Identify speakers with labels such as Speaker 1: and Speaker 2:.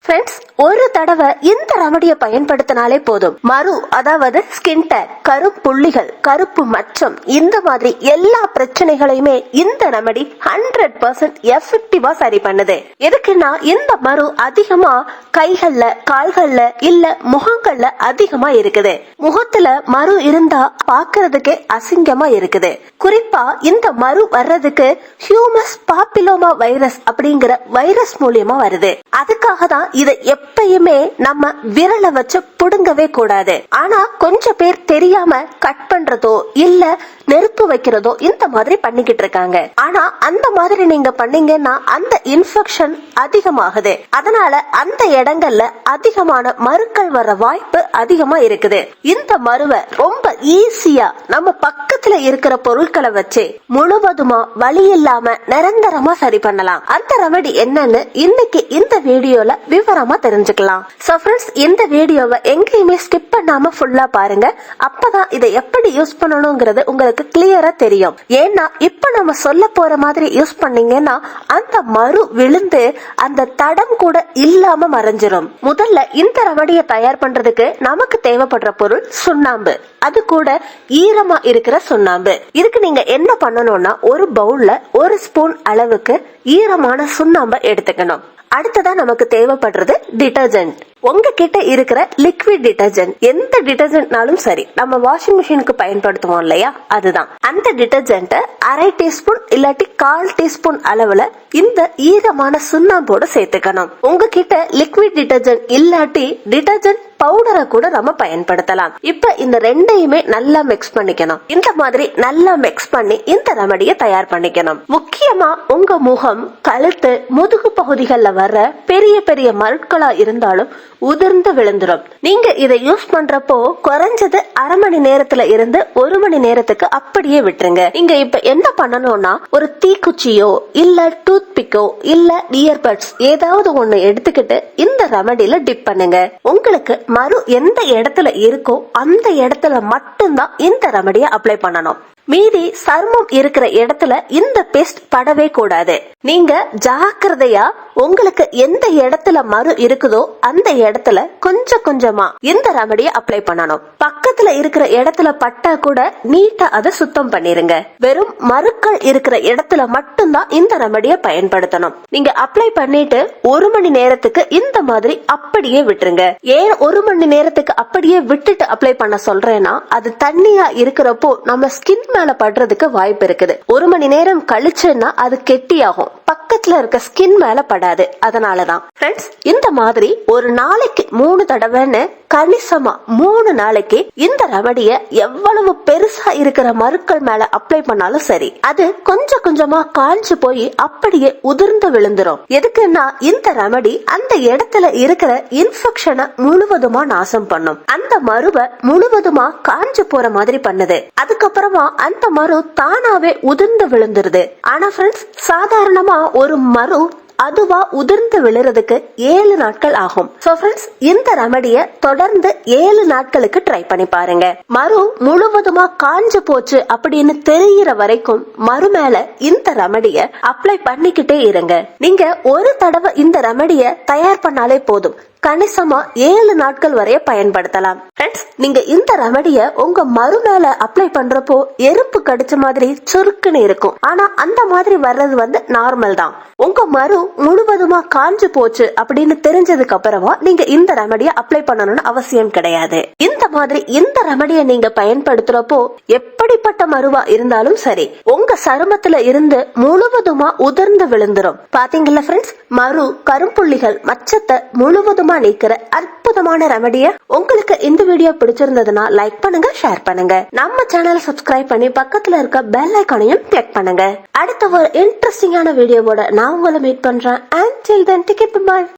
Speaker 1: Friends, ஒரு தடவை இந்த ரெமடியை பயன்படுத்தினாலே போதும், மறு அதாவது ஸ்கின் டேன், கருப்புள்ளிகள், கருப்பு மச்சம், இந்த மாதிரி எல்லா பிரச்சனைகளையுமே இந்த ரெமடி 100% எஃபெக்டிவா சரி பண்ணுது. எதுக்குன்னா இந்த மறு அதிகமா கைகள்ல, கால்கள்ல இல்ல முகங்கள்ல அதிகமா இருக்குது. முகத்துல மறு இருந்தா பாக்குறதுக்கே அசிங்கமா இருக்குது. குறிப்பா இந்த மறு வர்றதுக்கு ஹியூமஸ் பாப்பிலோமா வைரஸ் அப்படிங்கிற வைரஸ் மூலியமா வருது. அதுக்காக தான் இதை எப்பயுமே நம்ம விரலை வச்சு புடுங்கவே கூடாது. ஆனா கொஞ்சம் பேர் தெரியாம கட் பண்றதோ இல்ல நெருப்பு வைக்கிறதோ இந்த மாதிரி பண்ணிக்கிட்டு இருக்காங்க. ஆனா அந்த மாதிரி நீங்க பண்ணீங்கன்னா அந்த இன்ஃபெக்ஷன் அதிகமாகுது. அதனால அந்த இடங்கள்ல அதிகமான மருக்கள் வர வாய்ப்பு அதிகமா இருக்குது. இந்த மருவை ரொம்ப ஈஸியா நம்ம பக்கத்துல இருக்கிற பொருட்களை வச்சு முழுவதுமா வலி இல்லாம நிரந்தரமா சரி பண்ணலாம். அந்த ரெமடி என்னன்னு இன்னைக்கு இந்த வீடியோல விவரமா தெரிஞ்சுக்கலாம். சோ ஃப்ரெண்ட்ஸ், இந்த வீடியோவை எங்கேயுமே ஸ்கிப் பண்ணாம ஃபுல்லா பாருங்க. அப்பதான் இதை எப்படி யூஸ் பண்ணணும்ங்கிறது உங்களுக்கு கிளியரா தெரியும். ஏன்னா இப்ப நம்ம சொல்ல போற மாதிரி யூஸ் பண்ணீங்கன்னா அந்த மறு விழுந்து அந்த தடம் கூட இல்லாம மறைஞ்சிரும். முதல்ல இந்த ரெமடியை தயார் பண்றதுக்கு நமக்கு தேவைப்படுற பொருள் சுண்ணாம்பு. அது கூட ஈரமா இருக்கிற சுண்ணாம்பு. இதுக்கு நீங்க என்ன பண்ணணும்னா ஒரு பவுல்ல 1 ஸ்பூன் அளவுக்கு ஈரமான சுண்ணாம்பை எடுத்துக்கணும். அடுத்ததா நமக்கு தேவைப்படுறது டிடர்ஜென்ட். உங்ககிட்ட இருக்கிற லிக்விட் டிடர்ஜென்ட், எந்த டிடர்ஜென்ட்னாலும் சரி, நம்ம வாஷிங் மிஷினுக்கு பயன்படுத்துவோம் இல்லையா, அதுதான். அந்த டிடர்ஜென்ட் 1/2 டீஸ்பூன் இல்லாட்டி 1/4 டீஸ்பூன் அளவுல இந்த ஈரமான சுண்ணாம்போட சேர்த்துக்கணும். உங்ககிட்ட லிக்விட் டிடர்ஜென்ட் இல்லாட்டி டிடர்ஜென்ட் பவுடரை கூட நம்ம பயன்படுத்தலாம். இப்ப இந்த ரெண்டையுமே நல்லா மிக்ஸ் பண்ணிக்கணும். இந்த மாதிரி நல்லா மிக்ஸ் பண்ணி இந்த ரெமடியை தயார் பண்ணிக்கணும். முக்கியமா உங்க முகம், கழுத்து, முதுகு பகுதிகளில் வர்ற பெரிய பெரிய மருட்களா இருந்தாலும் உதிர்ந்து விழுந்துரும். நீங்க இதை யூஸ் பண்றப்போ குறைஞ்சது 1/2 மணி நேரத்துல இருந்து 1 மணி நேரத்துக்கு அப்படியே விட்டுருங்க. நீங்க இப்ப என்ன பண்ணணும்னா ஒரு தீக்குச்சியோ இல்ல டூத் பிக்கோ இல்ல இயர்பட்ஸ் ஏதாவது ஒண்ணு எடுத்துக்கிட்டு இந்த ரெமடியில டிப் பண்ணுங்க. உங்களுக்கு மறு எந்த இடத்துல இருக்கோ அந்த இடத்துல மட்டும்தான் இந்த ரெமடியை அப்ளை பண்ணணும். மீதி சர்மம் இருக்கிற இடத்துல இந்த பேஸ்ட் படவே கூடாது. நீங்க ஜாக்கிரதையா உங்களுக்கு எந்த இடத்துல மறு இருக்குதோ அந்த இடத்துல கொஞ்சம் கொஞ்சமா இந்த ரெமடியை அப்ளை பண்ணணும். பக்கத்துல இருக்கிற இடத்துல பட்டா கூட நீட்டா அதை சுத்தம் பண்ணிருங்க. வெறும் மருக்கள் இருக்கிற இடத்துல மட்டும்தான் இந்த ரெமடியை பயன்படுத்தணும். நீங்க அப்ளை பண்ணிட்டு 1 மணி நேரத்துக்கு இந்த மாதிரி அப்படியே விட்டுருங்க. ஏன் 1 மணி நேரத்துக்கு அப்படியே விட்டுட்டு அப்ளை பண்ண சொல்றேன்னா, அது தண்ணியா இருக்கிறப்போ நம்ம ஸ்கின் மேல படுறதுக்கு வாய்ப்பு இருக்குது. 1 மணி நேரம் கழிச்சுன்னா அது கெட்டியாகும், பக்கத்துல இருக்க ஸ்கின் மேல படாது. அதனாலதான் ஃப்ரெண்ட்ஸ், இந்த மாதிரி ஒரு நாளைக்கு 3 தடவைன்னு கணிசமா 3 நாளைக்கு இந்த ரெமடிய எவ்வளவு பெருசா இருக்கிற மருக்கள் மேல அப்ளை பண்ணாலும் சரி, அது கொஞ்சம் கொஞ்சமா காஞ்சு போய் அப்படியே உதிர்ந்து விழுந்துரும். எதுக்குன்னா இந்த ரெமடி அந்த இடத்துல இருக்கிற இன்ஃபெக்ஷனை முழுவதுமா நாசம் பண்ணும். அந்த மருவை முழுவதுமா காஞ்சு போற மாதிரி பண்ணுது. அதுக்கப்புறமா அந்த மரு தானாவே உதிர்ந்து விழுந்துருது. ஆனா ஃப்ரெண்ட்ஸ், சாதாரணமா ஒரு மரு அதுவா உதிர்ந்து விழுறதுக்கு 7 நாட்கள் ஆகும். சோ ஃப்ரெண்ட்ஸ், இந்த ரெமடிய தொடர்ந்து 7 நாட்களுக்கு ட்ரை பண்ணி பாருங்க. மறு முழுவதுமா காஞ்சு போச்சு அப்படின்னு தெரிகிற வரைக்கும் மறு மேல இந்த ரெமடிய அப்ளை பண்ணிக்கிட்டே இருங்க. நீங்க ஒரு தடவை இந்த ரெமடிய தயார் பண்ணாலே போதும், கணிசமா 7 நாட்கள் வரைய பயன்படுத்தலாம். ஃப்ரெண்ட்ஸ், நீங்க இந்த ரெமடிய உங்க மறு மேல அப்ளை பண்றப்போ எறும்பு கடிச்ச மாதிரி சுருக்குன்னு இருக்கும். ஆனா அந்த மாதிரி வர்றது நார்மல் தான். உங்க மறு முழுவதுமா காஞ்சு போச்சு அப்படின்னு தெரிஞ்சதுக்கு அப்புறமா நீங்க இந்த ரெமடியை அப்ளை பண்ணணும்னு அவசியம் கிடையாது. இந்த மாதிரி இந்த ரெமடியை நீங்க பயன்படுத்துறப்போ எப்படிப்பட்ட மருவா இருந்தாலும் சரி, உங்க சருமத்துல இருந்து முழுவதுமா உதிர்ந்து விழுந்துரும். பாத்தீங்களா ஃப்ரெண்ட்ஸ், மரு, கரும்புள்ளிகள், மச்சத்தை முழுவதுமா நீக்கிற அற்புதமான ரெமடிய. உங்களுக்கு இந்த வீடியோ பிடிச்சிருந்ததுன்னா லைக் பண்ணுங்க, ஷேர் பண்ணுங்க. நம்ம சேனலை சப்ஸ்கிரைப் பண்ணி பக்கத்துல இருக்க பெல் ஐகானையும் கிளிக் பண்ணுங்க. அடுத்த ஒரு இன்ட்ரெஸ்டிங்கான வீடியோவோட நான் உங்களை மீட் பண்றேன். Until then, take it, bye.